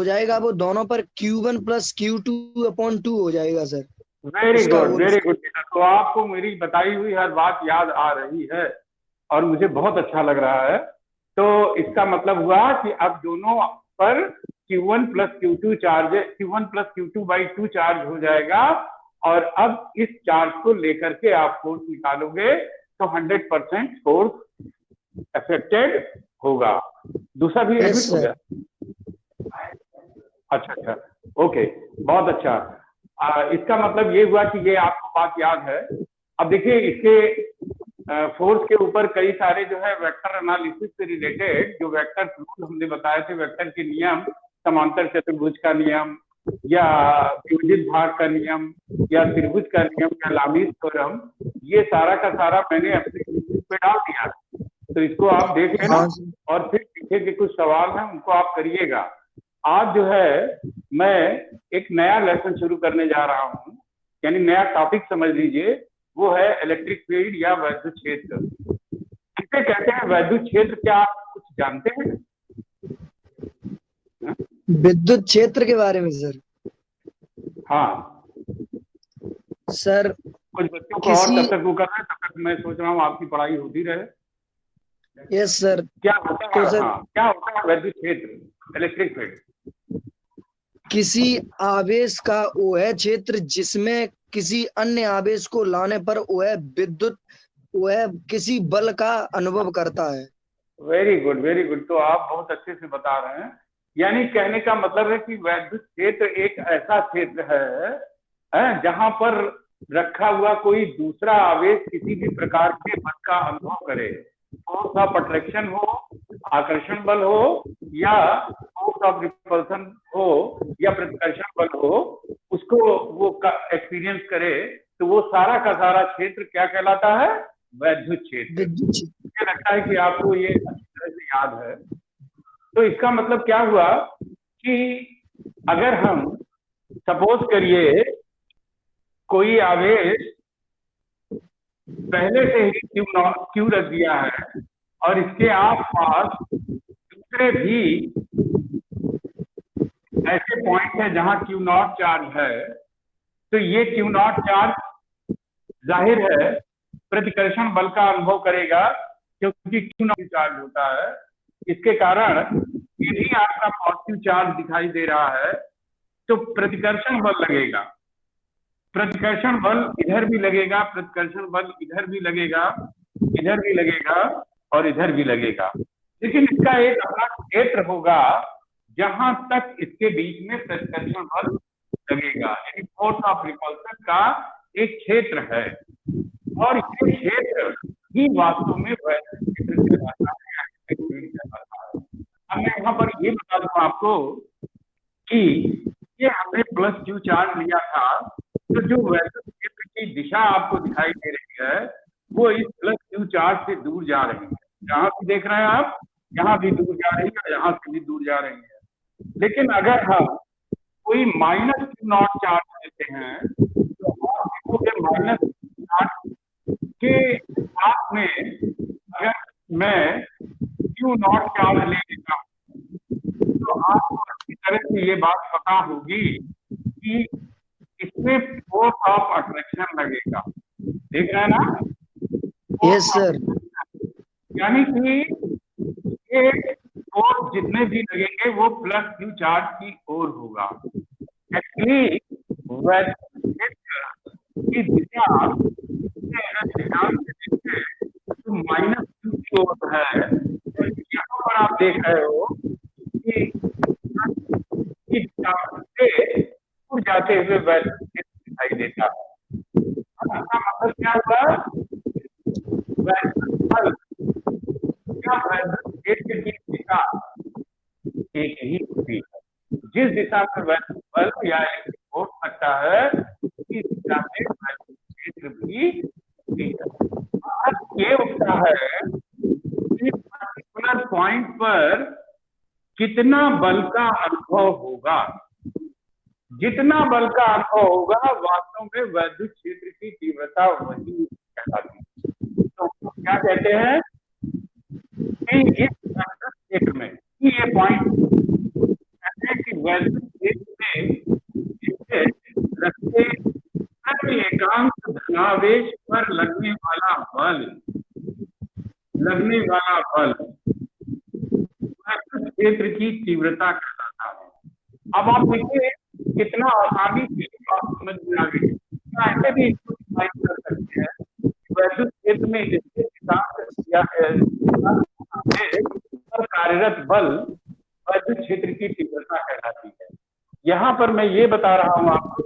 हो जाएगा वो दोनों पर Q1 + Q2/2 हो जाएगा sir. Very good very good. तो आपको मेरी बताई हुई हर बात याद आ रही है और मुझे बहुत अच्छा लग रहा है। तो इसका मतलब हुआ कि अब दोनों पर Q1 + Q2 charge, Q1 + Q2/2 charge हो जाएगा और अब इस चार्ज को लेकर के आप फोर्स निकालोगे तो 100% फोर्स अफेक्टेड होगा। दूसरा भी एडमिट हो गया। अच्छा अच्छा, ओके, बहुत अच्छा। इसका मतलब ये हुआ कि ये आपको बात याद है। अब देखिए इसके फोर्स के ऊपर कई सारे जो है वेक्टर एनालिसिस से रिलेटेड जो वेक्टर रूल हमने बताए थे, वेक्टर के नियम, समांतर चतुर्भुज का नियम या विभाजित भाग का नियम या त्रिभुज का नियम या लामीस थ्योरम, ये सारा का सारा मैंने अपने यूट्यूब पे डाल दिया। तो इसको आप देख लेना और फिर पीछे के कुछ सवाल हैं उनको आप करिएगा। आज जो है मैं एक नया लेसन शुरू करने जा रहा हूँ, यानी नया टॉपिक समझ लीजिए, वो है इलेक्ट्रिक फील्ड या वैद्युत क्षेत्र। किसे कहते हैं वैद्युत क्षेत्र, क्या आप कुछ जानते हैं? विद्युत क्षेत्र के बारे में सर? हाँ सर कुछ बच्चों को और तब तक वो कर रहे हैं, तब तक मैं सोच रहा हूँ आपकी पढ़ाई होती रहे। Yes sir. क्या होता है? तो सर हाँ, क्या होता है वैद्युत क्षेत्र, इलेक्ट्रिक फील्ड? किसी आवेश का वह क्षेत्र जिसमें किसी अन्य आवेश को लाने पर वह किसी बल का अनुभव करता है। Very good very good. तो आप बहुत अच्छे से बता रहे हैं। यानी कहने का मतलब है कि वैद्युत क्षेत्र एक ऐसा क्षेत्र है जहां पर रखा हुआ कोई दूसरा आवेश किसी भी प्रकार के बल का अनुभव करे, फोर्स ऑफ अट्रैक्शन हो, आकर्षण बल हो या फोर्स ऑफ रिपल्सन हो या प्रतिकर्षण बल हो, उसको वो एक्सपीरियंस करे, तो वो सारा का सारा क्षेत्र क्या कहलाता है? वैद्युत क्षेत्र। मुझे लगता है कि आपको ये अच्छी तरह से याद है। तो इसका मतलब क्या हुआ कि अगर हम सपोज करिए कोई आवेश पहले से ही क्यू रख दिया है और इसके आसपास दूसरे भी ऐसे पॉइंट है जहां Q0 चार्ज है, तो ये Q0 चार्ज जाहिर है प्रतिकर्षण बल का अनुभव करेगा क्योंकि Q0 चार्ज होता है। इसके कारण यदि आपका पॉजिटिव चार्ज दिखाई दे रहा है तो प्रतिकर्षण बल लगेगा, प्रतिकर्षण बल इधर भी लगेगा, प्रतिकर्षण बल इधर भी लगेगा, इधर भी लगेगा और इधर भी लगेगा। लेकिन इसका एक अपना क्षेत्र होगा जहां तक इसके बीच में प्रतिकर्षण बल लगेगा, यानी फोर्स ऑफ रिपल्सन का एक क्षेत्र है और ये क्षेत्र ही वास्तव में वैद्युत क्षेत्र कहलाता है। अब मैं यहाँ पर ये बता दूं आपको कि ये हमने +Q चार्ज लिया था, तो जो वैद्युत क्षेत्र की दिशा आपको दिखाई दे रही है वो इस +Q चार्ज से दूर जा रही है। जहां भी देख रहे हैं आप, यहाँ भी दूर जा रही है और यहाँ से भी दूर जा रही है। लेकिन अगर हम कोई -Q0 चार्ज लेते हैं तो हम के साथ में अगर मैं Q0 चार्ज ले लेता हूँ तो आपको अच्छी तरह से ये बात पता होगी कि इसमें फोर्स ऑफ अट्रैक्शन लगेगा। देख रहे हैं ना? Yes sir. यानी कि ये फोर्स जितने भी लगेंगे वो +Q चार्ज की ओर होगा। एक्चुअली की दिशा तो -Q की ओर है। यहाँ पर आप देख रहे हो कि दूर जाते हुए वैद्युत क्षेत्र दिखाई देता है। इसका मतलब क्या हुआ? वैद्युत बल या वैद्युत क्षेत्र की दिशा एक ही होती है। जिस दिशा में वैद्युत बल या इलेक्ट्रिक फोर्स लगता है उसी दिशा में वैद्युत क्षेत्र भी होती है। ये होता है कि पर्टिकुलर पॉइंट पर कितना बल का अनुभव होगा। जितना बल का अनुभव होगा वास्तव में वैद्युत क्षेत्र की तीव्रता वही कहलाती है। तो क्या कहते हैं कि इस वैद्युत क्षेत्र में ये पॉइंट कहते हैं कि आवेश पर लगने वाला बल वैद्युत क्षेत्र की तीव्रता कहलाता है। अब आप देखिए कितना आसानी से आप समझ में आ गई। ऐसे भी इसको डिफाइन कर सकते हैं, वैद्युत क्षेत्र में स्थित या पर कार्यरत बल वैद्युत क्षेत्र की तीव्रता कहलाती है। यहाँ पर मैं ये बता रहा हूँ आपको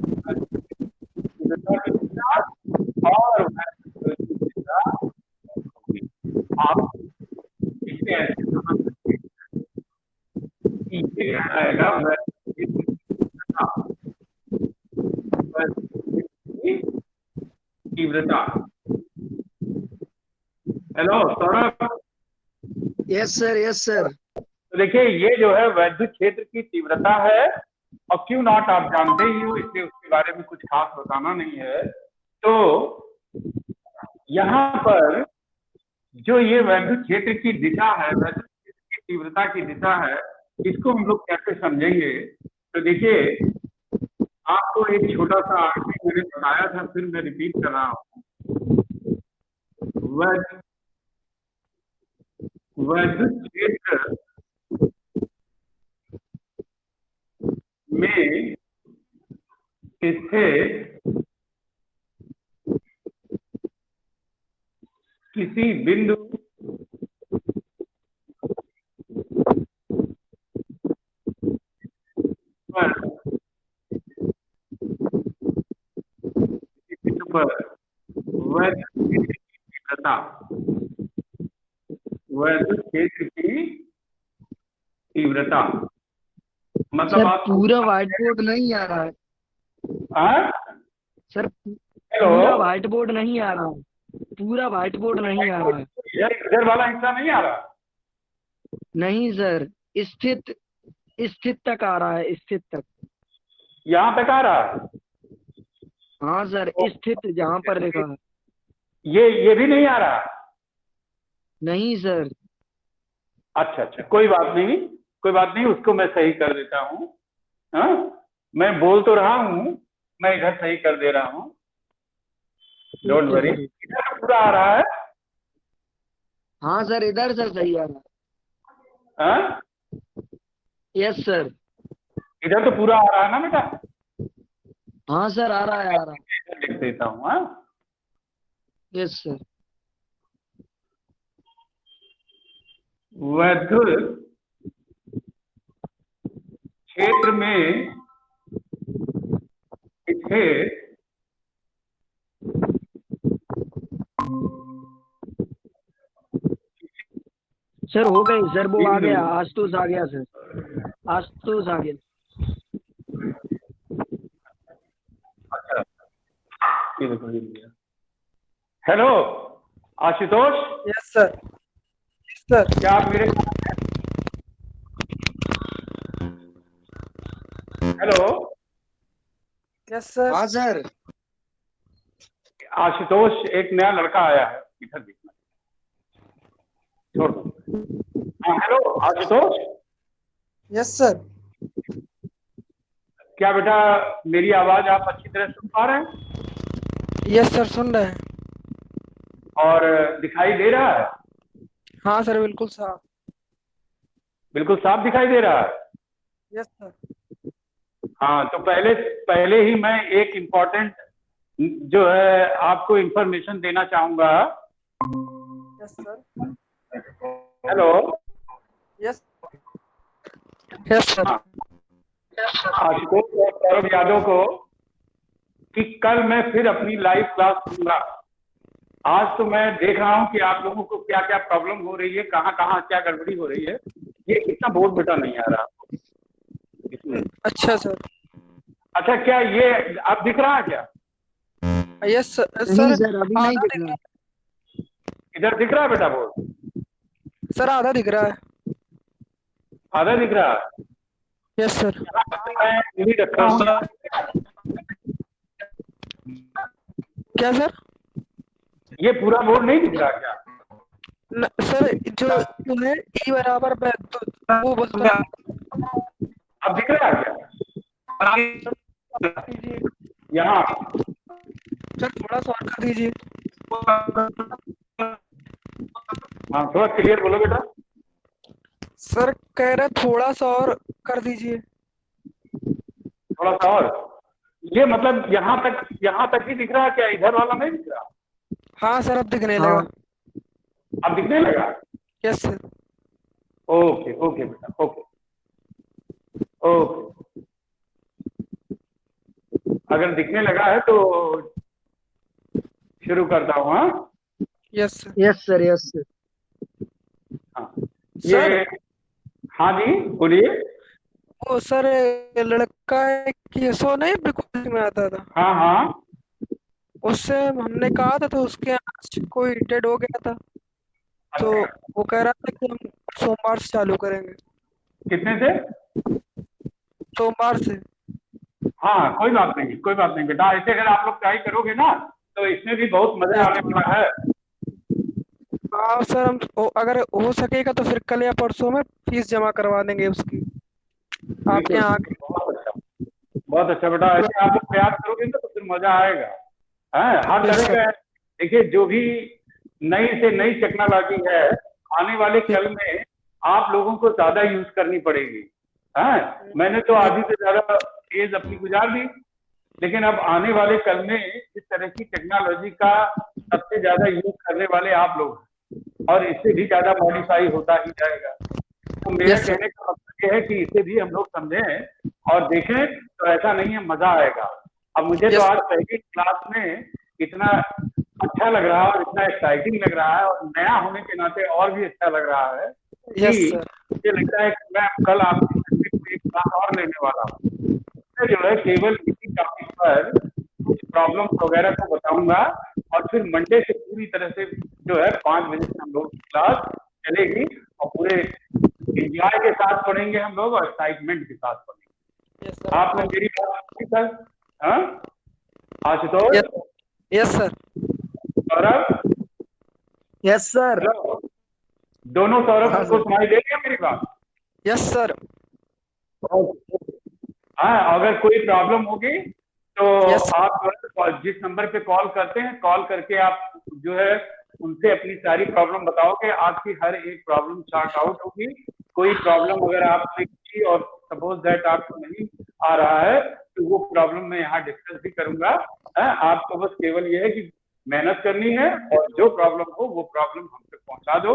और आप इसे ऐसे समझ सकते हैं कि ये आएगा तीव्रता। Hello Saurabh. Yes sir, yes sir. तो देखिए ये जो है वैद्युत क्षेत्र की तीव्रता है, और क्यू नॉट आप जानते ही हो, इसलिए उसके बारे में कुछ खास बताना नहीं है। तो यहाँ पर जो ये वैद्युत क्षेत्र की दिशा है, वैद्युत क्षेत्र की तीव्रता की दिशा है, इसको हम लोग कैसे समझेंगे? तो देखिए आपको एक छोटा सा आर्टिकल मैंने बताया था, फिर मैं रिपीट कर रहा हूँ। वैद्युत क्षेत्र में स्थित किसी बिंदु पर वैद्युत क्षेत्र की तीव्रता मतलब सर पूरा व्हाइट बोर्ड नहीं आ रहा है। सर पूरा व्हाइट बोर्ड नहीं आ रहा है, पूरा व्हाइट बोर्ड नहीं आ रहा है। इधर वाला हिस्सा नहीं आ रहा? नहीं सर, स्थित तक आ रहा है, स्थित तक। यहाँ तक आ रहा है? हाँ सर, स्थित जहाँ पर लिखा है। ये भी नहीं आ रहा? नहीं सर। अच्छा अच्छा, कोई बात नहीं, उसको मैं सही कर देता हूँ। हाँ, मैं बोल तो रहा हूँ, मैं इधर सही कर दे रहा हूँ, डोंट वरी। इधर पूरा आ रहा है? हाँ सर, इधर से सही आ रहा है। हाँ? Yes sir. इधर तो पूरा आ रहा है ना बेटा? हाँ सर, आ रहा है, आ रहा है। लिख देता हूँ। हाँ, यस सर। वैद्युत क्षेत्र में स्थित सर हो गई सर, वो आ गया, आशुतोष आ गया सर, आशुतोष आ गया। अच्छा, hello Ashutosh. Yes sir. Sir क्या आप मेरे हेलो? Yes sir. हाँ सर। आशुतोष एक नया लड़का आया है, इधर देखना, छोड़ दो। हाँ हेलो आशुतोष। Yes sir. क्या बेटा मेरी आवाज आप अच्छी तरह सुन पा रहे हैं? यस सर, सुन रहे हैं। और दिखाई दे रहा है? हाँ सर, बिल्कुल साफ। बिल्कुल साफ दिखाई दे रहा है? Yes sir. हाँ, तो पहले ही मैं एक इम्पोर्टेंट जो है आपको इंफॉर्मेशन देना चाहूंगा। Yes sir. Hello. Yes yes sir. Ashutosh और सौरभ यादव को कि कल मैं फिर अपनी लाइव क्लास दूंगा। आज तो मैं देख रहा हूँ कि आप लोगों को क्या क्या प्रॉब्लम हो रही है, कहाँ कहाँ क्या गड़बड़ी हो रही है। ये इतना बोर्ड बेटा नहीं आ रहा इसमें। अच्छा सर। अच्छा, क्या ये अब दिख रहा है क्या? Yes sir. सर अभी नहीं दिख रहा। इधर दिख रहा है बेटा बोर्ड? सर आधा दिख रहा है। आधा दिख रहा है? Yes sir. मैं यही रखा हूँ। क्या सर? ये पूरा बोर्ड नहीं दिख रहा क्या? सर जो है ई बराबर वो बस अब दिख रहा है क्या? यहाँ सर थोड़ा सा और कर दीजिए। हाँ थोड़ा क्लियर बोलो बेटा। सर कह रहे थोड़ा सा और कर दीजिए। थोड़ा सा और, ये मतलब यहाँ तक ही दिख रहा है क्या? इधर वाला नहीं दिख रहा? हाँ सर अब दिखने हाँ लगा। अब दिखने लगा? Yes sir. ओके ओके बेटा, ओके ओके। अगर दिखने लगा है तो शुरू करता हूँ। हाँ yes sir. Yes sir, yes sir. हाँ सर ये, हाँ जी बोलिए। वो सर लड़का एक केसो नहीं बिल्कुल में आता था, हाँ हाँ। उससे हमने कहा था तो उसके यहाँ कोई डेड हो गया था, तो अच्छा, वो कह रहा था कि हम सोमवार से चालू करेंगे। कितने से? सोमवार से। हाँ कोई बात नहीं, कोई बात नहीं बेटा, ऐसे अगर आप लोग ट्राई करोगे ना तो इसमें भी बहुत मजा यस। आने वाला है। हाँ सर हम अगर हो सकेगा तो फिर कल या परसों में फीस जमा करवा देंगे उसकी, आपके बिल्कुल यहाँ बिल्कुल, बहुत अच्छा, बहुत अच्छा बेटा, ऐसे आप लोग प्रयास करोगे ना तो फिर मजा आएगा। है हर आके। यस तरह सर। का। देखिए जो भी नई से नई टेक्नोलॉजी है, आने वाले कल में आप लोगों को ज्यादा यूज करनी पड़ेगी। है मैंने तो आधी से ज्यादा एज अपनी गुजार दी, लेकिन अब आने वाले कल में इस तरह की टेक्नोलॉजी का सबसे ज्यादा यूज करने वाले आप लोग हैं, और इससे भी ज्यादा मॉडिफाई होता ही जाएगा। तो मेरा यस सर। कहने का मतलब ये है कि इसे भी हम लोग समझें और देखें, तो ऐसा नहीं है, मजा आएगा। अब मुझे तो यस आज पहली क्लास में इतना अच्छा लग रहा है और इतना एक्साइटिंग लग रहा है, और नया होने के नाते और भी अच्छा लग रहा है कि यस सर। मुझे लगता है कि मैं कल आपकी सर्टिफिकेट एक क्लास और लेने वाला हूँ। मैं जो है केवल इसी टॉपिक पर कुछ प्रॉब्लम्स वगैरह को बताऊंगा, और फिर मंडे से पूरी तरह से जो है 5 बजे से हम लोग क्लास चलेगी, और पूरे एंजॉय के साथ पढ़ेंगे हम लोग, और एक्साइटमेंट के साथ पढ़ेंगे। Yes sir. आपने मेरी बात सुनी सर? हाँ Ashutosh, yes. Yes sir. Saurabh, yes sir. Hello, दोनों सौरभ हाँ को सर। सुनाई दे रही है मेरी बात? Yes sir. हाँ अगर कोई प्रॉब्लम होगी तो यस। आप जो है जिस नंबर पे कॉल करते हैं, कॉल करके आप जो है उनसे अपनी सारी प्रॉब्लम बताओगे, आपकी हर एक प्रॉब्लम सॉर्ट आउट होगी। कोई प्रॉब्लम अगर आपने की और सपोज दैट आपको नहीं आ रहा है, तो वो प्रॉब्लम मैं यहाँ डिस्कस भी करूंगा। आपको बस केवल ये है कि मेहनत करनी है, और जो प्रॉब्लम हो वो प्रॉब्लम हम तक पहुंचा दो,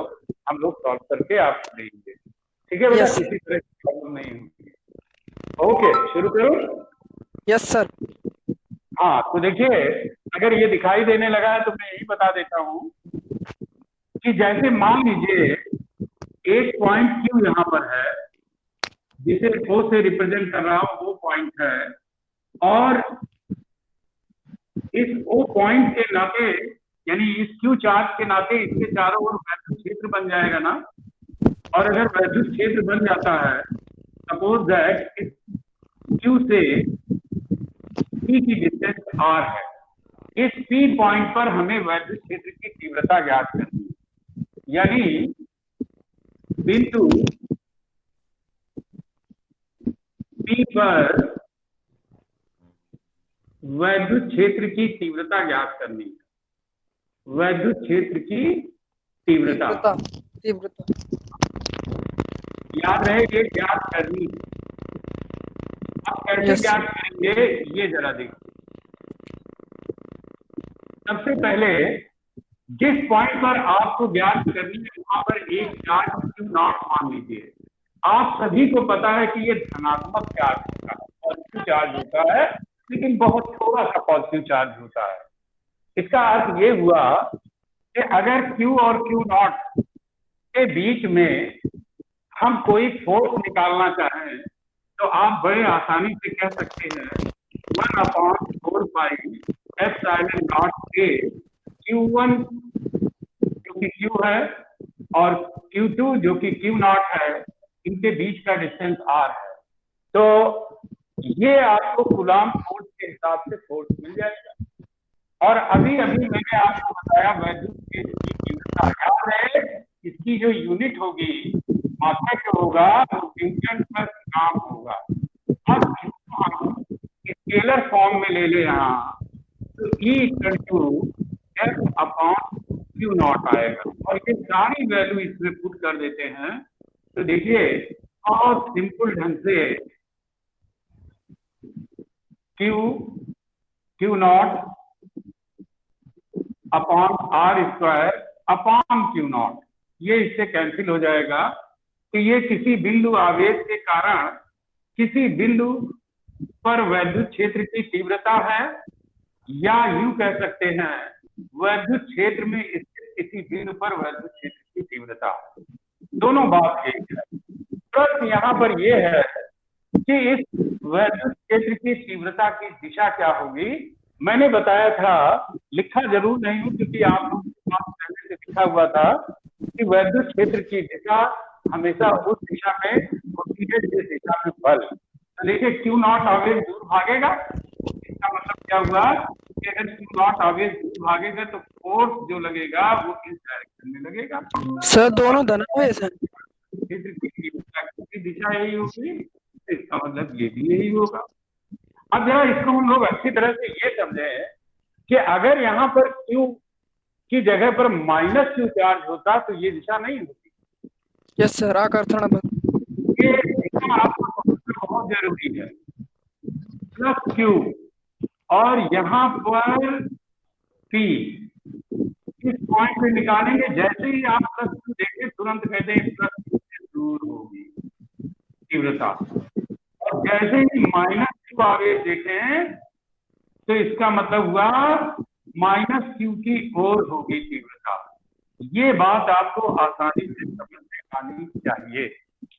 हम लोग सॉल्व करके आपको देंगे। ठीक है बेटा, यस। किसी तरह की प्रॉब्लम नहीं होगी। ओके शुरू करूं? Yes sir. हाँ तो देखिए, अगर ये दिखाई देने लगा है तो मैं यही बता देता हूँ कि जैसे मान लीजिए एक पॉइंट क्यू यहाँ पर है, जिसे ओ से रिप्रेजेंट कर रहा हूँ, वो पॉइंट है, और इस ओ पॉइंट के नाते, यानी इस क्यू चार्ज के नाते इसके चारों ओर वैद्युत क्षेत्र बन जाएगा ना। और अगर वैद्युत क्षेत्र बन जाता है, सपोज दैट इस क्यू से पी की डिस्टेंस आर है, इस पी पॉइंट पर हमें वैद्युत क्षेत्र की तीव्रता ज्ञात करनी है। यानी बिंदु पी पर वैद्युत क्षेत्र की तीव्रता ज्ञात करनी है। वैद्युत क्षेत्र की तीव्रता तीव्रता। तीव्रता। याद रहे, ये ज्ञात करनी है। अब कैसे यस। ज्ञात करेंगे ये जरा देखिए। सबसे पहले जिस पॉइंट पर आपको ज्ञात करनी है, वहां पर एक चार्ज क्यू नॉट मान लीजिए। आप सभी को पता है कि ये धनात्मक चार्ज होता है, पॉजिटिव चार्ज होता है, लेकिन बहुत थोड़ा सा पॉजिटिव चार्ज होता है। इसका अर्थ ये हुआ कि अगर क्यू और क्यू नॉट के बीच में हम कोई फोर्स निकालना चाहें, तो आप बड़े आसानी से कह सकते हैं 1/4 एप्सिलॉन नॉट ए Q1 जो कि Q है, और Q2 जो कि Q नॉट है, इनके बीच का डिस्टेंस R है। तो ये आपको कूलॉम फोर्स के हिसाब से फोर्स मिल जाएगा। और अभी अभी मैंने आपको बताया वैद्युत क्षेत्र की तीव्रता। याद रहे, इसकी जो यूनिट होगी, मात्रक जो होगा, वो न्यूटन प्लस कूलॉम होगा। अब इसको हम स्केलर फॉर्म में ले ले यहाँ, तो E equal to F upon Q naught आएगा। और ये सारी वैल्यू इसमें पुट कर देते हैं तो देखिए और सिंपल ढंग से Q naught upon R square upon Q naught, ये इससे कैंसिल हो जाएगा। तो ये किसी बिंदु आवेश के कारण किसी बिंदु पर वैद्युत क्षेत्र की तीव्रता है, या यूं कह सकते हैं वैद्युत क्षेत्र में स्थित किसी बिंदु पर वैद्युत क्षेत्र की तीव्रता, दोनों बात एक है। प्लस यहाँ पर यह है कि इस वैद्युत क्षेत्र की तीव्रता की दिशा क्या होगी। मैंने बताया था, लिखा जरूर नहीं हूं क्योंकि आप लोगों के पास पहले से लिखा हुआ था कि वैद्युत क्षेत्र की दिशा हमेशा उस दिशा में होती है जिस दिशा में बल। तो देखिए क्यू नॉट आवेश दूर भागेगा, इसका मतलब क्या हुआ कि अगर क्यू नॉट आवेश दूर भागेगा तो फोर्स जो लगेगा वो इस डायरेक्शन में लगेगा। सर दोनों धनावेश हैं। क्षेत्र की तीव्रता की दिशा यही होगी, इसका मतलब ये भी यही होगा। अब जरा इसको हम लोग अच्छी तरह से ये समझे कि अगर यहाँ पर क्यू की जगह पर माइनस क्यू चार्ज होता तो ये दिशा नहीं होती। यस सर, आकर्षण बल। ये दिशा आपको समझना बहुत जरूरी है। प्लस क्यू और यहाँ पर पी, इस पॉइंट पे निकालेंगे, जैसे ही आप प्लस क्यू देखें तुरंत कहते हैं प्लस क्यू से दूर होगी तीव्रता, और जैसे ही माइनस क्यू आवेश देखें तो इसका मतलब हुआ माइनस क्यू की ओर होगी तीव्रता। ये बात आपको आसानी से समझ में आनी चाहिए।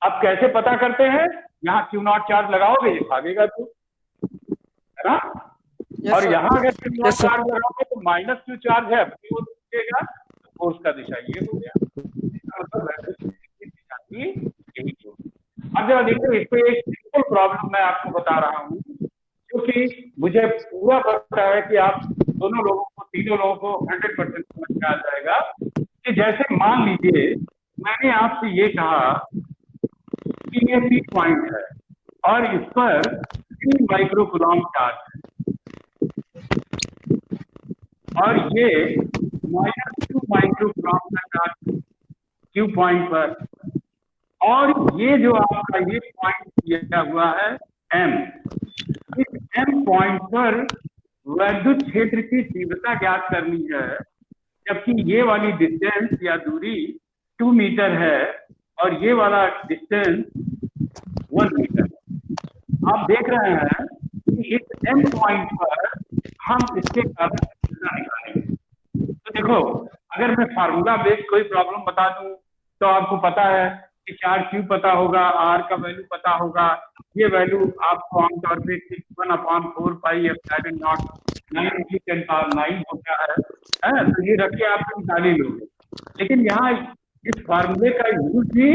अब कैसे पता करते हैं, यहाँ क्यू नॉट चार्ज लगाओगे ये भागेगा तो, है ना। और यहाँ अगर क्यू नॉट चार्ज लगाओगे तो माइनस क्यू चार्ज है अपनी ओर रुकेगा, तो फोर्स का दिशा ये हो गया, इसका मतलब दिशा की यही होगी। अब जरा देखिए इस पे एक सिंपल प्रॉब्लम मैं आपको बता रहा हूँ, क्योंकि मुझे पूरा पता है कि आप दोनों लोगों को, तीनों लोगों को 100% समझ में आ जाएगा कि जैसे मान लीजिए मैंने आपसे ये कहा कि ये पी पॉइंट है और इस पर 3 माइक्रो कूलम्ब चार्ज है और ये -2 माइक्रो कूलम्ब का चार्ज क्यू पॉइंट पर, और ये जो आपका ये पॉइंट दिया हुआ है एम, इस एम पॉइंट पर वैद्युत क्षेत्र की तीव्रता ज्ञात करनी है, जबकि ये वाली डिस्टेंस या दूरी 2 मीटर है और ये वाला डिस्टेंस 1 मीटर। आप देख रहे हैं कि इस एम पॉइंट पर हम इसके कारण तीव्रता निकालेंगे। तो देखो अगर मैं फार्मूला बेस्ड कोई प्रॉब्लम बता दूं तो आपको पता है कि चार्ज क्यू पता होगा, आर का वैल्यू पता होगा, ये वैल्यू आपको आमतौर पे 1/4 पाई एप्सिलॉन नॉट 9 होता है, तो ये रख के आप निकाल ही लोगे। लेकिन यहाँ इस फार्मूले का यूज भी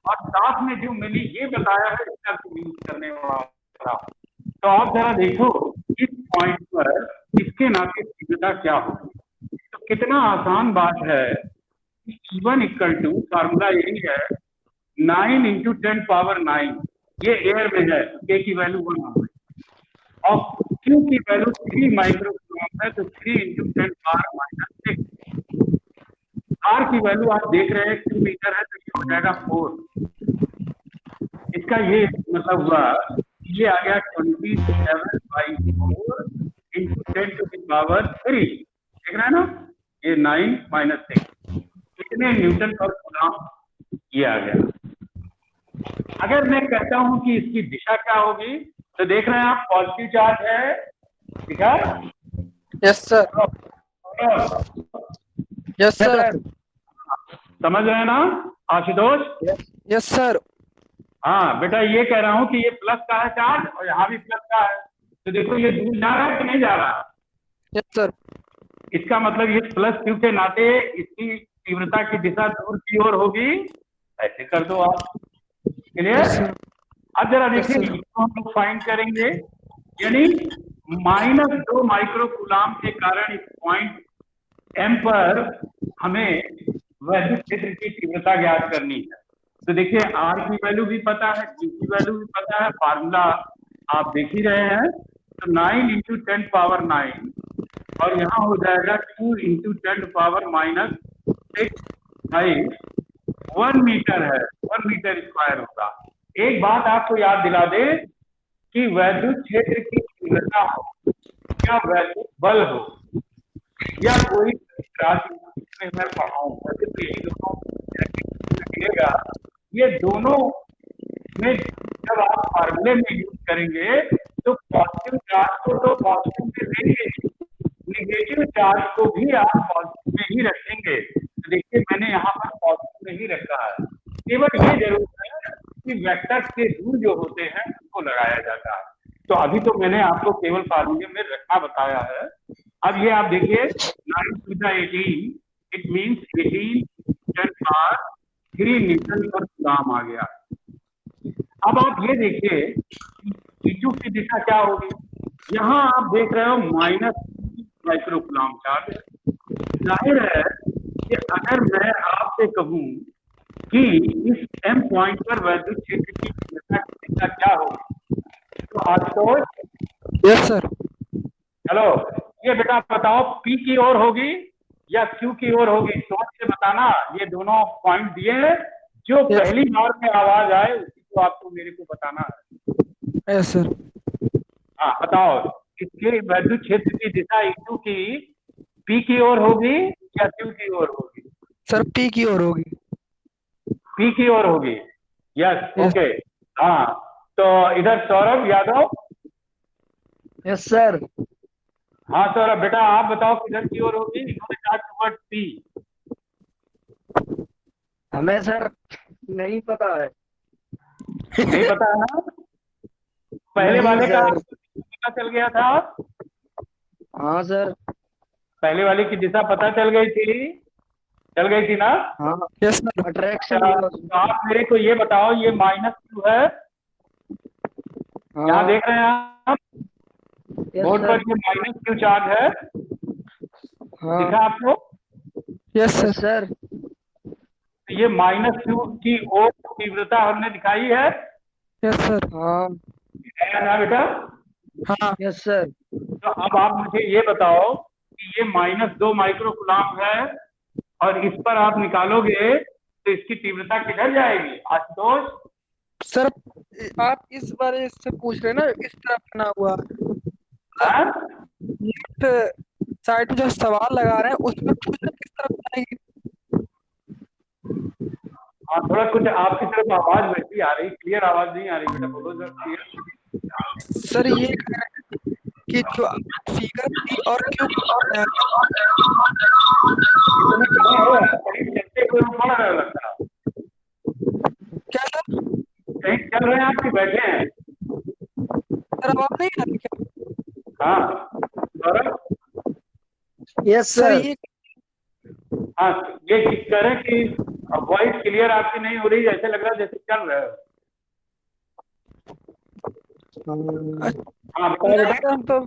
और साथ में जो मैंने ये बताया है इसका यूज करने वाला। तो आप जरा देखो इस पॉइंट पर इसके नाते तीव्रता क्या होगी। तो कितना आसान बात है, E1 इक्वल टू फार्मूला यही है 9 × 10⁹, ये एयर में है, K की वैल्यू 1 हो गई और Q की वैल्यू 3 माइक्रो कूलम्ब है, तो 3 × 10⁻⁶। R की वैल्यू आप देख रहे हैं 2 मीटर है, तो ये हो जाएगा 4। इसका ये मतलब हुआ ये आ गया 27/4 × 10⁻3, देख रहे हैं ना, ये 9 - 6 कितने न्यूटन पर कूलम्ब ये आ गया। अगर मैं कहता हूं कि इसकी दिशा क्या होगी तो देख रहे हैं आप पॉजिटिव चार्ज है, ठीक है। यस सर, यस सर, समझ रहे हैं ना आशुतोष। Yes sir. हाँ बेटा ये कह रहा हूं कि ये प्लस का है चार्ज और यहाँ भी प्लस का है, तो देखो ये दूर जा रहा है कि नहीं जा रहा। Yes sir. इसका मतलब ये प्लस क्यू के नाते इसकी तीव्रता की दिशा दूर की ओर होगी, ऐसे कर दो आप, क्लियर। अब जरा देखिए इसको हम लोग फाइंड करेंगे, यानी -2 माइक्रो कूलम्ब के कारण इस पॉइंट एम पर हमें वैद्युत क्षेत्र की तीव्रता ज्ञात करनी है। तो देखिए आर की वैल्यू भी पता है, क्यू की वैल्यू भी पता है, फार्मूला आप देख ही रहे हैं। तो 9 × 10⁻⁹ और यहाँ हो जाएगा 2 × 10⁻⁻6 भाई 1 मीटर है, 1 मीटर स्क्वायर होगा। एक बात आपको याद दिला दे कि वैद्युत क्षेत्र की तीव्रता हो या वैद्युत बल हो या कोई राशि मैं पढ़ाऊं, वैसे तो यही दोनों मिलेगा। ये दोनों में जब आप फार्मूले में यूज करेंगे तो पॉजिटिव चार्ज को तो पॉजिटिव में देंगे, निगेटिव चार्ज को भी आप पॉजिटिव में ही रखेंगे। तो देखिए मैंने यहाँ पर पॉजिटिव में ही रखा है, केवल ये जरूर है कि वेक्टर के रूल जो होते हैं उनको लगाया जाता है। तो अभी तो मैंने आपको केवल फार्मूले में रखा बताया है। अब ये आप देखिए 9 × 18 इट मीन्स 18 × 3 न्यूटन पर कूलम आ गया। अब आप ये देखिए E2 की दिशा क्या होगी। यहाँ आप देख रहे हो -2 माइक्रो कूलम चार्ज है। जाहिर है कि अगर मैं आपसे कहूं कि इस M पॉइंट पर वैद्युत क्षेत्र की दिशा क्या होगी तो आशुतोष यस सर। हेलो, ये बेटा बताओ P की ओर होगी या Q की ओर होगी, सोच से बताना। ये दोनों पॉइंट दिए हैं, जो पहली बार में आवाज आए उसी को आपको मेरे को बताना है। Yes sir. हाँ बताओ, इसके वैद्युत क्षेत्र की दिशा E2 की P की ओर होगी या Q की ओर होगी? सर P की ओर होगी। P की ओर होगी। Yes okay. हाँ तो इधर सौरभ यादव। Yes sir. हाँ सौरभ बेटा आप बताओ किधर की ओर होगी? इन्होंने कहा टुवर्ड P। हमें सर नहीं पता है। नहीं पता है ना? पहले नहीं वाले का सर। पता चल गया था? हाँ सर। पहले वाले की दिशा पता चल गई थी ना? हाँ यस सर। अट्रैक्शन। तो आप मेरे को ये बताओ, ये -Q है, यहाँ देख रहे हैं आप बोर्ड पर, ये -Q चार्ज है, दिखा आपको? Yes sir. सर ये -Q की ओर तीव्रता हमने दिखाई है। Yes sir. हाँ है ना बेटा? हाँ यस सर। तो अब आप मुझे ये बताओ कि ये -2 माइक्रो कूलम है और इस पर आप निकालोगे तो इसकी तीव्रता किधर जाएगी आशुतोष? सर आप इस बारे से पूछ रहे ना, इस तरफ बना हुआ लेफ्ट साइड में जो सवाल लगा रहे हैं उसमें पूछ रहे किस तरफ जाएगी। हाँ थोड़ा कुछ आपकी तरफ आवाज वैसी आ रही, क्लियर आवाज नहीं आ रही बेटा, बोलो जरा क्लियर। सर ये कह रहे हैं कि जो फिगर P और Q है, चलते हुए पढ़ रहे हो लगता है। क्या सर? कहीं चल रहे हैं आप कि बैठे हैं? सर आवाज नहीं आ रही क्या? हाँ सौरभ। Yes sir sir. ये हाँ ये कह रहे हैं कि वॉइस क्लियर आपकी नहीं हो रही, ऐसे लग रहा है जैसे चल रहे हो। हाँ बताओ बेटा। तो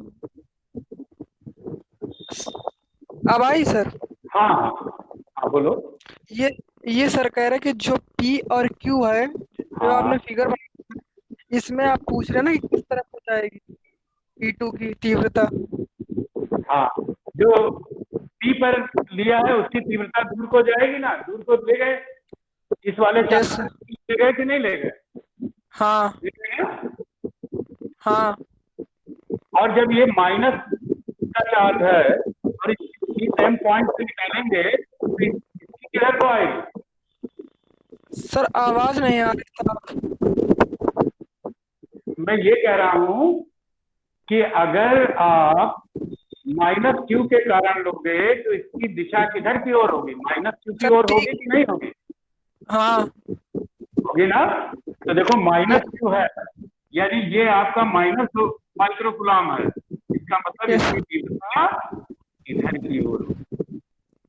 अब आई सर? हाँ हाँ बोलो। ये सर कह रहे हैं कि जो P और Q है, जो आपने फिगर बनाई, इसमें आप पूछ रहे हैं ना कि किस तरफ हो जाएगी E2 की तीव्रता। हाँ जो P पर लिया है उसकी तीव्रता दूर को जाएगी ना, दूर को ले गए इस वाले यस ले गए कि नहीं ले गए? हाँ हाँ। और जब ये माइनस का चार्ज है और इस M पॉइंट से निकालेंगे तो इसकी किधर को आएगी? सर आवाज नहीं आ रही था। मैं ये कह रहा हूं कि अगर आप -Q के कारण लोगे तो इसकी दिशा किधर की ओर होगी? -Q की ओर होगी कि नहीं होगी? हाँ होगी ना? तो देखो -Q है, यानी ये आपका -2 माइक्रो कूलम है, इसका मतलब इसकी तीव्रता इधर की ओर।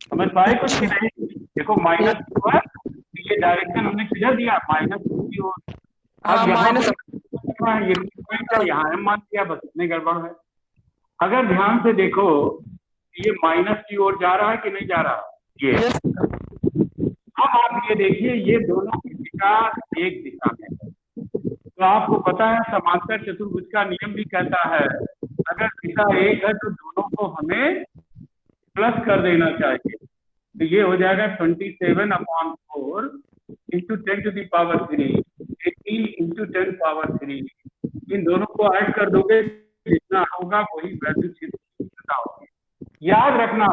समझ पाए कुछ कि नहीं? देखो -Q है, ये डायरेक्शन हमने किधर दिया? -Q की ओर। अब यहाँ पर ये पॉइंट है, यहाँ M मान दिया, बस इतनी गड़बड़ है। अगर ध्यान से देखो ये माइनस की ओर जा रहा है कि नहीं जा रहा? ये अब आप ये देखिए ये दोनों की दिशा एक दिशा में है। तो आपको पता है समांतर चतुर्भुज का नियम भी कहता है अगर दिशा एक है तो दोनों को हमें प्लस कर देना चाहिए। तो ये हो जाएगा 27/4 इंटू 10⁻3, 18 इंटू 10⁻3। इन दोनों को ऐड कर दोगे, जितना होगा वही वैद्युत क्षेत्र की तीव्रता होगी। याद रखना,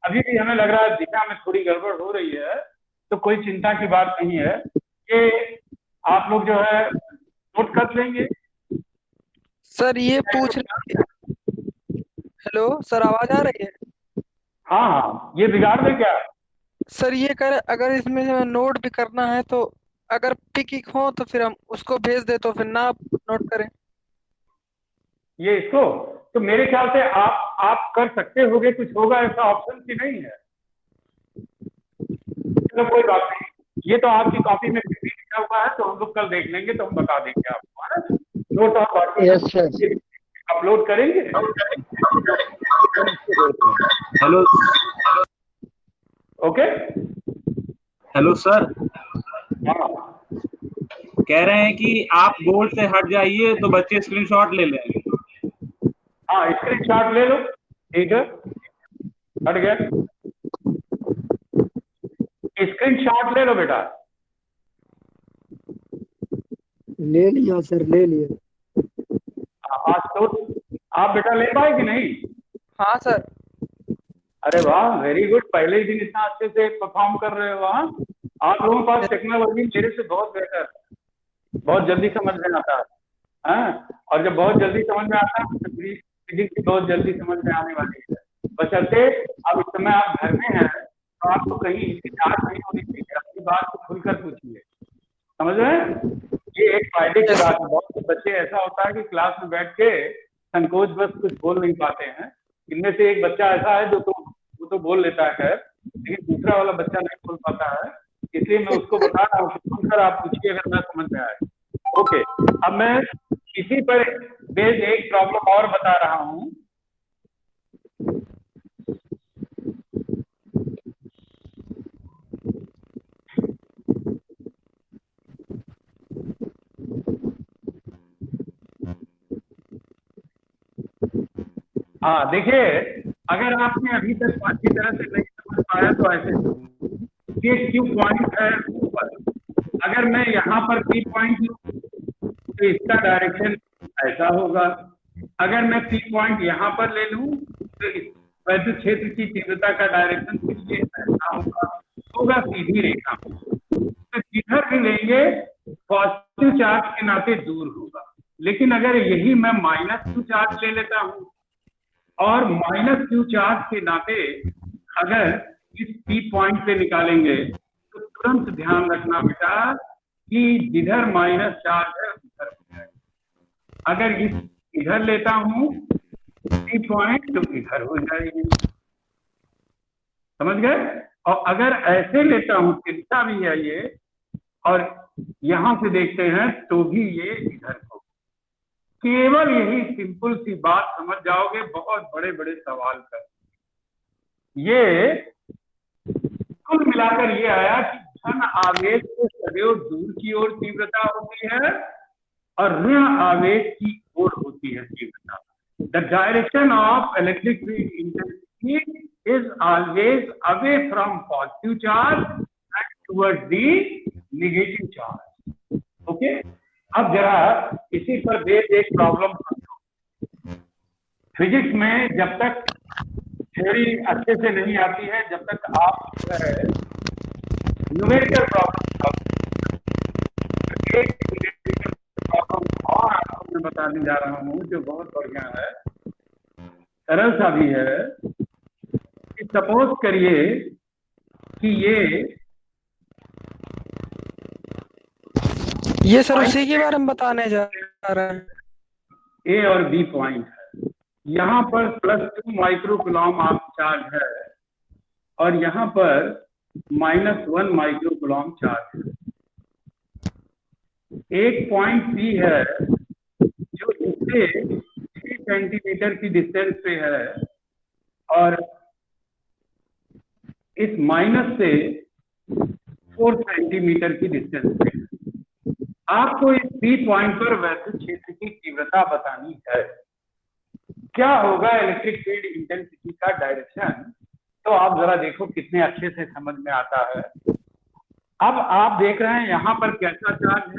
अभी भी हमें लग रहा है दिशा में थोड़ी गड़बड़ हो रही है, तो कोई चिंता की बात नहीं है, ये आप लोग जो है नोट कर लेंगे। सर ये पूछ हेलो सर, आवाज आ रही है? हाँ हाँ, ये बिगाड़ दे क्या? सर ये कह रहे अगर इसमें नोट भी करना है तो अगर पिक हो तो फिर हम उसको भेज दे, तो फिर ना आप नोट करें। ये इसको तो मेरे ख्याल से आप कर सकते होगे, कुछ होगा ऐसा ऑप्शन की नहीं है। चलो कोई बात नहीं, ये तो आपकी कॉपी में भी लिखा हुआ है, तो हम लोग कल देख लेंगे, तो हम बता देंगे आपको, है ना? नोट ऑफ बाकी यस सर। अपलोड करेंगे। Hello okay. हेलो सर, हाँ कह रहे हैं कि आप बोर्ड से हट जाइए तो बच्चे स्क्रीनशॉट ले लें। हाँ, स्क्रीनशॉट ले लो, ठीक है, हट गया। स्क्रीनशॉट ले लो बेटा। ले लिया सर, ले लिया। आज तो आप बेटा ले पाए कि नहीं? हाँ सर। अरे वाह, वेरी गुड, पहले ही दिन इतना अच्छे से परफॉर्म कर रहे हो। हाँ, आप लोगों के पास टेक्नोलॉजी मेरे से बहुत बेहतर है, बहुत जल्दी समझ में आता है। हाँ, और जब बहुत जल्दी समझ में आता है तो फिजिक्स बहुत जल्दी समझ में आने वाली है। बशर्ते अब इस समय आप घर में हैं, तो आपको कहीं हिचकिचाहट नहीं होनी चाहिए, अपनी बात को खुलकर पूछिए, समझ रहे हैं? ये एक फायदे की बात है। बहुत से बच्चे ऐसा होता है कि क्लास में बैठ के संकोच बस कुछ बोल नहीं पाते हैं। इनमें से एक बच्चा ऐसा है जो वो तो बोल लेता है, खैर, लेकिन दूसरा वाला बच्चा नहीं बोल पाता है। इसलिए मैं उसको बता रहा हूँ कि सुनकर आप पूछिए अगर ना समझ में आए। ओके, अब मैं इसी पर बेस्ड एक प्रॉब्लम और बता रहा हूँ। हाँ देखिए, अगर आपने अभी तक अच्छी तरह से नहीं समझ पाया तो ऐसे ये क्यू पॉइंट है ऊपर, अगर मैं यहाँ पर पी पॉइंट लूँ तो इसका डायरेक्शन ऐसा होगा। अगर मैं पी पॉइंट यहाँ पर ले लूँ तो वैद्युत क्षेत्र की तीव्रता का डायरेक्शन फिर ये ऐसा होगा सीधी रेखा। तो जिधर भी लेंगे पॉजिटिव चार्ज के नाते दूर होगा। लेकिन अगर यही मैं -q चार्ज ले लेता हूँ और -q चार्ज के नाते अगर इस P पॉइंट पे निकालेंगे तो तुरंत ध्यान रखना बेटा कि जिधर माइनस चार्ज है उधर हो जाएगा। अगर इधर लेता हूं P पॉइंट तो इधर हो जाएगी, समझ गए? और अगर ऐसे लेता हूं, तिरछा भी है ये, और यहां से देखते हैं तो भी ये इधर हो। केवल यही सिंपल सी बात समझ जाओगे, बहुत बड़े बड़े सवाल कर। ये कुल मिलाकर ये आया कि धन आवेश से सदैव दूर की ओर तीव्रता होती है और ऋण आवेश की ओर होती है तीव्रता। The direction of electric field intensity is always away from positive charge and towards the negative charge. Okay, अब जरा इसी पर बेस्ड एक प्रॉब्लम समझो। फिजिक्स में जब तक थ्योरी अच्छे से नहीं आती है, जब तक आप न्यूमेरिकल प्रॉब्लम और आपको मैं बताने जा रहा हूँ जो बहुत बढ़िया है, सरल सा भी है। कि सपोज करिए कि ये सर उसी के बारे में बताने जा रहे हैं। ए और बी पॉइंट है, यहाँ पर +2 माइक्रोकूलम आप चार्ज है और यहाँ पर -1 माइक्रोकूलम चार्ज है। एक पॉइंट पी है जो इससे 3 सेंटीमीटर की डिस्टेंस पे है और इस माइनस से 4 सेंटीमीटर की डिस्टेंस पे है। आपको इस पी पॉइंट पर वैद्युत क्षेत्र की तीव्रता बतानी है। क्या होगा इलेक्ट्रिक फील्ड इंटेंसिटी का डायरेक्शन तो आप जरा देखो कितने अच्छे से समझ में आता है। अब आप देख रहे हैं यहाँ पर कैसा चार्ज है,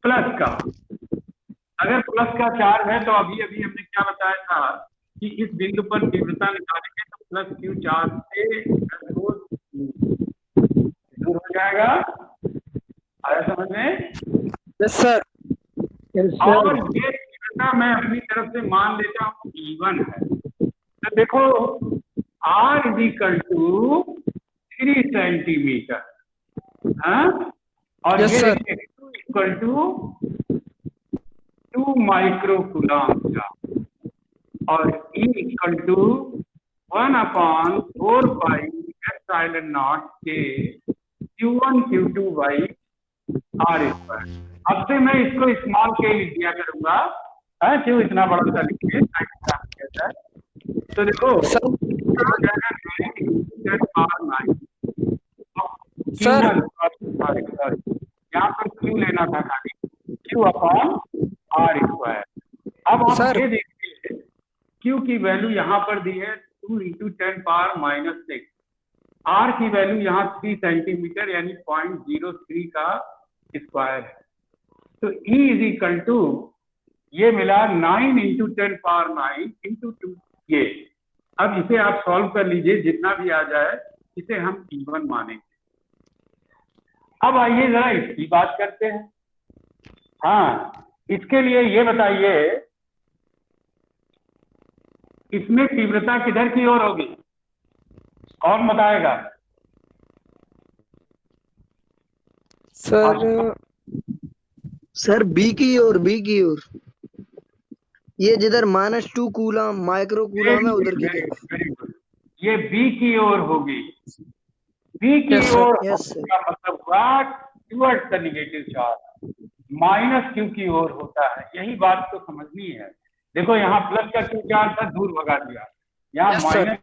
प्लस का। अगर प्लस का चार्ज है तो अभी अभी हमने क्या बताया था कि इस बिंदु पर तीव्रता निकालेंगे तो प्लस क्यू चार्ज से दूर हो जाएगा। आया समझ में? Yes sir. और ये तीव्रता मैं अपनी तरफ से मान लेता हूँ E1 है। तो देखो R is equal to 3 centimetre, और Yes, ये sir. देखिए Q इक्वल टू 2 माइक्रोकूलम्ब और E इक्वल टू 1/4πε0 के Q1 Q2 by R square. अब से मैं इसको स्मॉल के लिख दिया करूंगा, क्यों इतना बड़ा सा लिखिए। तो देखो सर यहाँ पर Q लेना था खाली, Q/R स्क्वायर। अब आप सर। ये देखिए Q की वैल्यू यहाँ पर दी है 2 × 10⁻⁻6, R की वैल्यू यहाँ 3 सेंटीमीटर यानी 0.03 का स्क्वायर है। तो E इज इक्वल टू ये मिला 9 × 10⁻9 × 2 ये। अब इसे आप सॉल्व कर लीजिए, जितना भी आ जाए इसे हम E1 मानेंगे। अब आइए जरा इसकी बात करते हैं। हाँ, इसके लिए ये बताइए इसमें तीव्रता किधर की ओर होगी, कौन बताएगा? सर बी की ओर, बी की ओर। ये जिधर -2 कूलम माइक्रो कूलम है उधर की तरफ। वेरी गुड, ये बी की ओर होगी। बी की Yes, sir. ओर Yes, sir. का मतलब हुआ towards the negative charge, minus Q की ओर होता है। यही बात तो समझनी है। देखो यहाँ प्लस का क्यू चार्ज था, दूर भगा दिया, यहाँ Yes, sir. माइनस।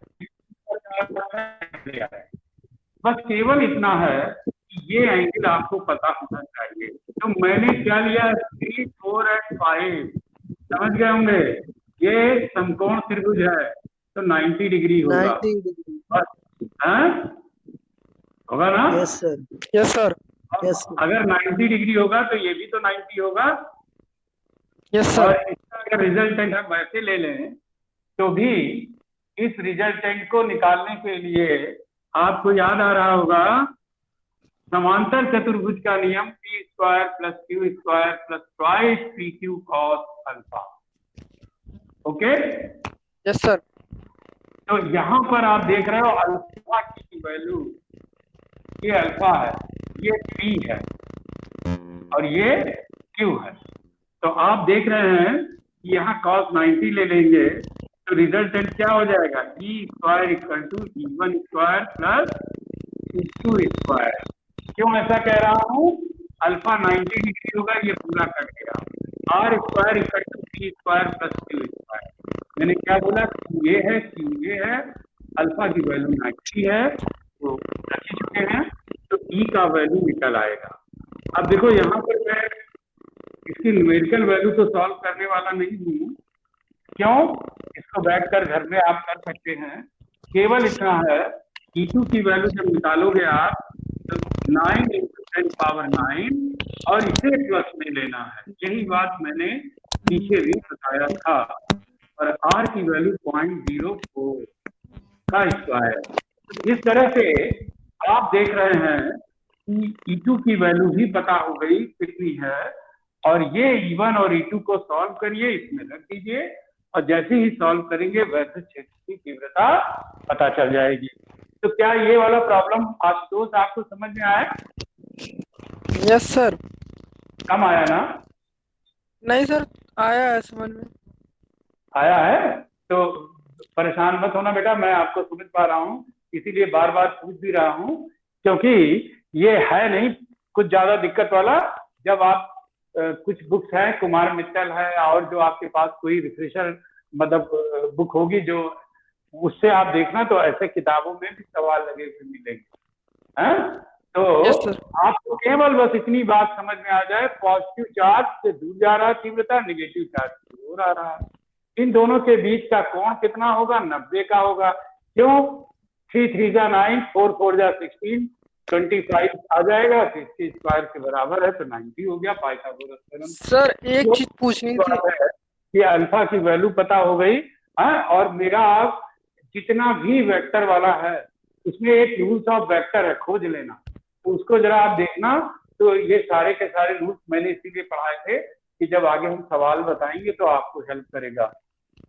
बस केवल इतना है कि ये एंगल आपको पता होना चाहिए। तो मैंने क्या लिया, 3, 4 और 5, समझ गए होंगे। ये समकोण त्रिभुज है तो 90 डिग्री होगा। 90 डिग्री। होगा ना? Yes sir. Yes sir. Yes. अगर 90 डिग्री होगा तो ये भी तो 90 होगा। यस और सर। इसका अगर रिजल्टेंट हम वैसे ले लें तो भी इस रिजल्टेंट को निकालने के लिए आपको याद आ रहा होगा समांतर चतुर्भुज का नियम, p² + q² + 2 pq cos alpha. Okay? Yes sir. तो यहाँ पर आप देख रहे हो अल्फा की वैल्यू, ये अल्फा है, ये p है और ये q है। तो आप देख रहे हैं कि यहाँ cos 90 ले लेंगे तो रिजल्टेंट क्या हो जाएगा, E² = E1² + E2²। क्यों ऐसा कह रहा हूँ, अल्फा 90 डिग्री होगा, ये पूरा कट गया। R² = P² + Q²। मैंने क्या बोला, ये है, Q ये है, अल्फा की वैल्यू 90 है, तो रख ही चुके हैं, तो E का वैल्यू निकल आएगा। अब देखो यहाँ पर मैं इसकी न्यूमेरिकल वैल्यू तो सॉल्व करने वाला नहीं हूँ, क्यों? इसको बैठकर घर में आप कर सकते हैं। केवल इतना है, E2 की वैल्यू जब निकालोगे आप तो 9 × 10⁻9 और इसे प्लस में लेना है। यही बात मैंने पीछे भी बताया था। और R की वैल्यू 0.04 का स्क्वायर। इस तरह से आप देख रहे हैं कि E2 की वैल्यू भी पता हो गई कितनी है, और ये E1 और E2 को सॉल्व करिए, इसमें रख दीजिए, और जैसे ही सॉल्व करेंगे वैसे क्षेत्र की तीव्रता पता चल जाएगी। तो क्या ये वाला प्रॉब्लम आशुतोष आपको समझ में आया? Yes sir. कम आया ना? नहीं सर, आया है समझ में। आया है तो परेशान मत होना बेटा, मैं आपको समझ पा रहा हूँ, इसीलिए बार बार पूछ भी रहा हूँ, क्योंकि ये है नहीं कुछ ज्यादा दिक्कत वाला। जब आप कुछ बुक्स हैं, कुमार मित्तल है, और जो आपके पास कोई रिफ्रेशर मतलब बुक होगी जो, उससे आप देखना, तो ऐसे किताबों में भी सवाल लगे हुए मिलेंगे। हैं? तो Yes, sir. आपको केवल बस इतनी बात समझ में आ जाए, पॉजिटिव चार्ज से दूर जा रहा है तीव्रता, नेगेटिव चार्ज से दूर आ रहा है, इन दोनों के बीच का कोण कितना होगा, 90 का होगा। क्यों? 3 3 जा 9, 4 4 जा 16, 25 आ जाएगा, 60 स्क्वायर के बराबर है, तो 90 हो गया पाइथागोरस थ्योरम। सर एक चीज पूछनी थी। कि अल्फा की वैल्यू पता हो गई। हाँ, और मेरा आप जितना भी वेक्टर वाला है उसमें एक रूल्स ऑफ वेक्टर है, खोज लेना, तो उसको जरा आप देखना। तो ये सारे के सारे रूल्स मैंने इसीलिए पढ़ाए थे कि जब आगे हम सवाल बताएंगे तो आपको हेल्प करेगा।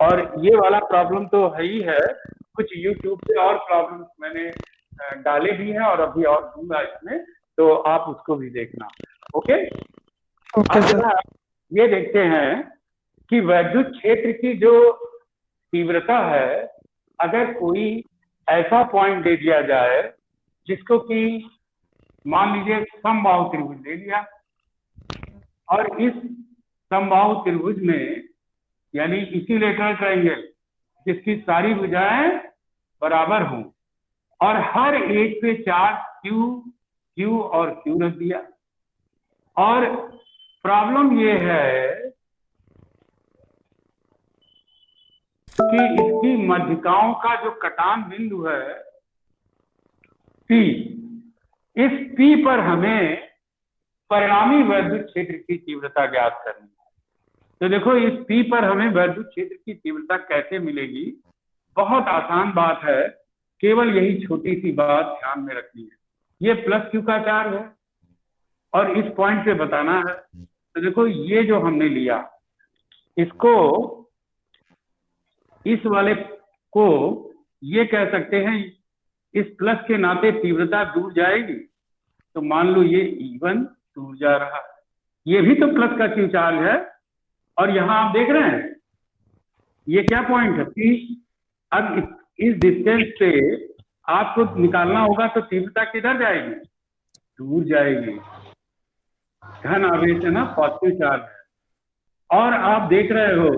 और ये वाला प्रॉब्लम तो है ही है, कुछ यूट्यूब पे और प्रॉब्लम मैंने डाले भी हैं और अभी और दूंगा इसमें, तो आप उसको भी देखना। Okay sir. ये देखते हैं कि वैद्युत क्षेत्र की जो तीव्रता है, अगर कोई ऐसा पॉइंट दे दिया जाए जिसको कि मान लीजिए समबाहु त्रिभुज ले लिया, और इस समबाहु त्रिभुज में यानी इक्विलैटरल ट्रायंगल जिसकी सारी भुजाएं बराबर हों, और हर एक पे चार्ज Q और Q रख दिया। और प्रॉब्लम ये है कि इसकी मध्यिकाओं का जो कटान बिंदु है P, इस P पर हमें परिणामी वैद्युत क्षेत्र की तीव्रता ज्ञात करनी है। तो देखो इस P पर हमें वैद्युत क्षेत्र की तीव्रता कैसे मिलेगी? बहुत आसान बात है, केवल यही छोटी सी बात ध्यान में रखनी है। ये प्लस Q का चार्ज है और इस पॉइंट पे बताना है। तो देखो ये जो हमने लिया, इसको इस वाले को ये कह सकते हैं, इस प्लस के नाते तीव्रता दूर जाएगी, तो मान लो ये E1 दूर जा रहा है, ये भी तो प्लस का Q चार्ज है। और यहां आप देख रहे हैं ये क्या पॉइंट है P। अब इस डिस्टेंस पे आपको निकालना होगा, तो तीव्रता किधर जाएगी? दूर जाएगी। धन आवेश है ना, पॉजिटिव चार्ज है। और आप देख रहे हो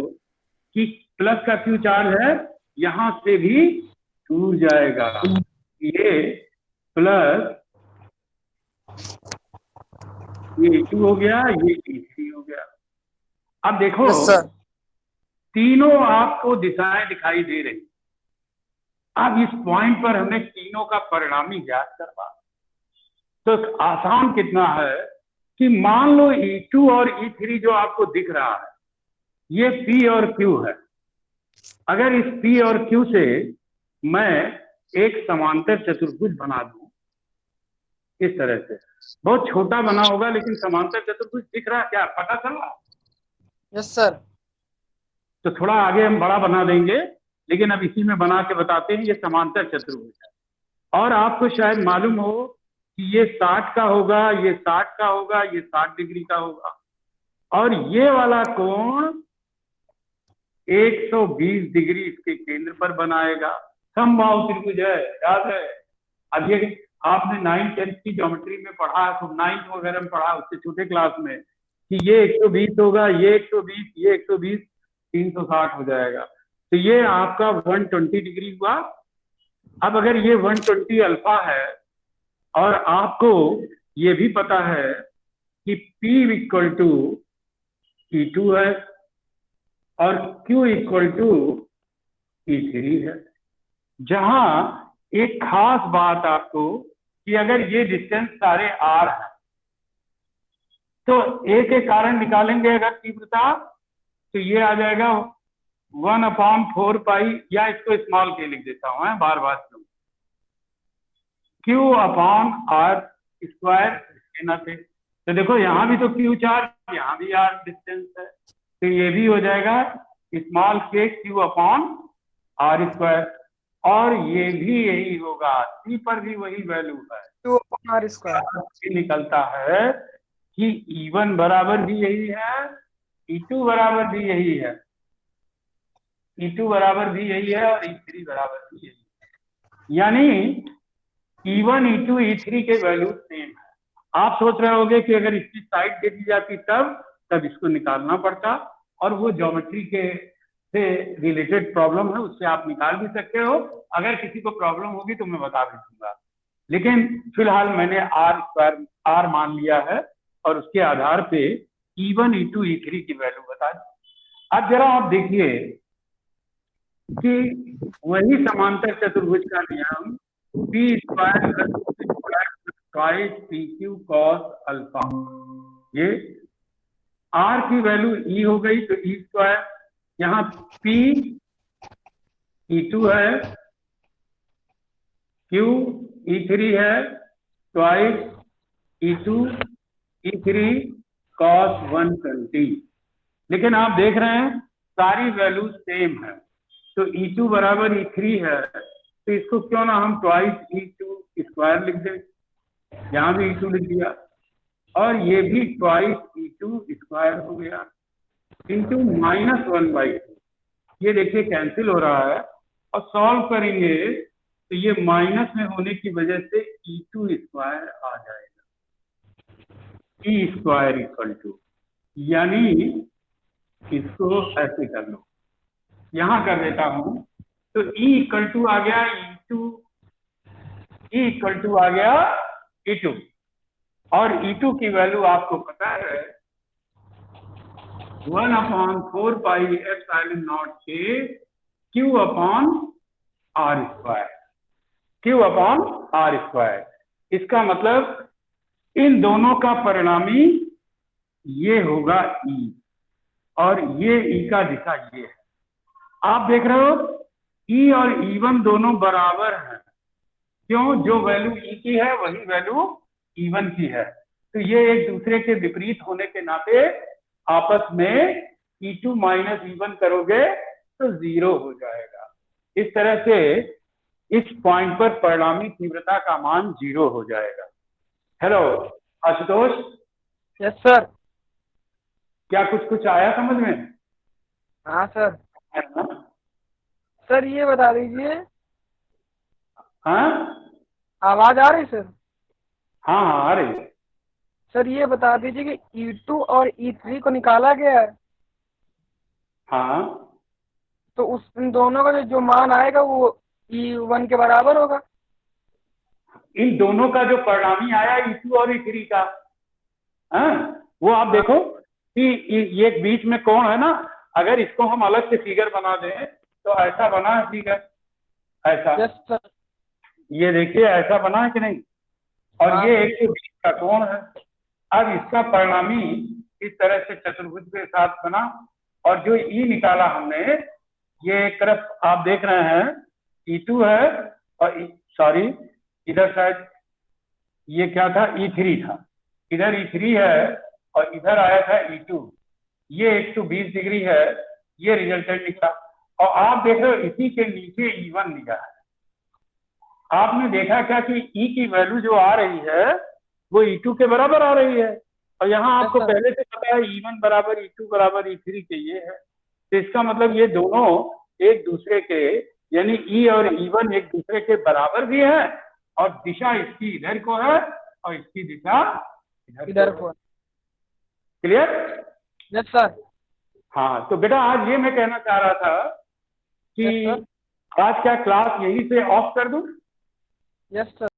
कि प्लस का Q चार्ज है, यहां से भी दूर जाएगा। ये प्लस, ये E2 हो गया, ये E3 हो गया। अब देखो तीनों आपको दिशाएं दिखाई दे रही। अब इस पॉइंट पर हमें तीनों का परिणामी ज्ञात करना। तो आसान कितना है कि मान लो E2 और E3 जो आपको दिख रहा है, ये P और Q है। अगर इस P और Q से मैं एक समांतर चतुर्भुज बना दूं इस तरह से, बहुत छोटा बना होगा लेकिन समांतर चतुर्भुज दिख रहा, क्या पता चल रहा? Yes sir. तो थोड़ा आगे हम बड़ा बना देंगे, लेकिन अब इसी में बना के बताते हैं। ये समांतर चतुर्भुज है और आपको शायद मालूम हो कि ये 60 का होगा, ये 60 का होगा, ये 60 डिग्री का होगा, और ये वाला कोण 120 डिग्री इसके केंद्र पर बनाएगा। समबाहु त्रिभुज है, याद है। अब ये आपने 9th 10th की ज्योमेट्री में पढ़ा, तो 9th वगैरह में पढ़ा, उससे छोटे क्लास में, कि ये 120 होगा, ये 120, ये 120, 360 हो जाएगा। तो ये आपका 120 डिग्री हुआ। अब अगर ये 120 अल्फा है और आपको ये भी पता है कि P इक्वल टू E2 है और Q इक्वल टू E3 है, जहां एक खास बात आपको कि अगर ये डिस्टेंस सारे R है तो A के कारण निकालेंगे अगर तीव्रता, तो ये आ जाएगा 1/4 पाई, या इसको स्मॉल के लिख देता हूं, बार बार क्यों, Q/R स्क्वायर के नाते। तो देखो यहां भी तो Q चार्ज, यहां भी R डिस्टेंस है, तो ये भी हो जाएगा स्मॉल के Q/R स्क्वायर। और ये भी यही होगा, C पर भी वही वैल्यू है, Q/R स्क्वायर। निकलता है कि E1 बराबर भी यही है, E2 बराबर भी यही है, E2 बराबर भी यही है और E3 बराबर भी यही है। यानी E1, E2, E3 के वैल्यू सेम है। आप सोच रहे होंगे कि अगर इसकी साइड दे दी जाती तब इसको निकालना पड़ता, और वो ज्योमेट्री के से रिलेटेड प्रॉब्लम है, उससे आप निकाल भी सकते हो। अगर किसी को प्रॉब्लम होगी तो मैं बता भी दूंगा, लेकिन फिलहाल मैंने R मान लिया है और उसके आधार पे E1, E2, E3 की वैल्यू बता दी। अब जरा आप देखिए कि वही समांतर चतुर्भुज का नियम P square twice P Q cos alpha, ये आर की वैल्यू ई हो गई तो ई स्क्वायर, यहाँ पी E2 है, Q E3 है, ट्वाइस E2 E3 cos 120। लेकिन आप देख रहे हैं सारी वैल्यू सेम है, तो E2 बराबर E3 है, तो इसको क्यों ना हम ट्वाइस E2 स्क्वायर लिख दें, यहाँ भी E2 लिख दिया और ये भी ट्वाइस E2 स्क्वायर हो गया इंटू -1/2। ये देखिए कैंसिल हो रहा है और सॉल्व करेंगे तो ये माइनस में होने की वजह से E2 स्क्वायर आ जाएगा, ई स्क्वायर इक्वल टू, यानी इसको ऐसे कर लो, यहां कर देता हूं तो E इक्वल टू आ गया E2, E इक्वल टू आ गया E2 और E2 की वैल्यू आपको पता है 1/4 पाई एप्सिलॉन नॉट के Q upon R square, Q upon R square. इसका मतलब इन दोनों का परिणामी ये होगा E और ये E का दिशा ये है। आप देख रहे हो E और E1 दोनों बराबर हैं, क्यों? जो वैल्यू E की है वही वैल्यू E1 की है, तो ये एक दूसरे के विपरीत होने के नाते आपस में E2 माइनस E1 करोगे तो 0 हो जाएगा। इस तरह से इस पॉइंट पर परिणामी तीव्रता का मान 0 हो जाएगा। हेलो आशुतोष। Yes sir. क्या कुछ आया समझ में? हाँ सर। है ना? सर ये बता दीजिए, हाँ आवाज आ रही सर? हाँ हाँ आ रही है। सर ये बता दीजिए कि E2 और E3 को निकाला गया है, हाँ तो उस इन दोनों का जो मान आएगा वो E1 के बराबर होगा। इन दोनों का जो परिणामी आया E2 और E3 का, हाँ वो आप देखो कि ये बीच में कोण है ना, अगर इसको हम अलग से फिगर बना दें तो ऐसा बना है फिगर, ऐसा। Yes sir. ये देखिए ऐसा बना है कि नहीं, और हाँ। ये 120 का कोण है। अब इसका परिणामी इस तरह से चतुर्भुज के साथ बना, और जो E निकाला हमने, ये एक तरफ आप देख रहे हैं E2 है और सॉरी इधर शायद ये क्या था, E3 था, इधर E3 है और इधर आया था E2, ये 120 डिग्री है, ये रिजल्टेंट निकला। और आप देख रहे हो इसी के नीचे E1 लिखा है। आपने देखा क्या कि E की वैल्यू जो आ रही है वो E2 के बराबर आ रही है, और यहाँ आपको पहले से पता है E1 बराबर E2 बराबर E3 के ये है, तो इसका मतलब ये दोनों एक दूसरे के, यानी E और E1 एक दूसरे के बराबर भी है, और दिशा इसकी इधर को है और इसकी दिशा इधर को। क्लियर? Yes sir. हाँ तो बेटा आज ये मैं कहना चाह रहा था कि यस सर। आज क्या क्लास यहीं से ऑफ कर दूं? Yes sir.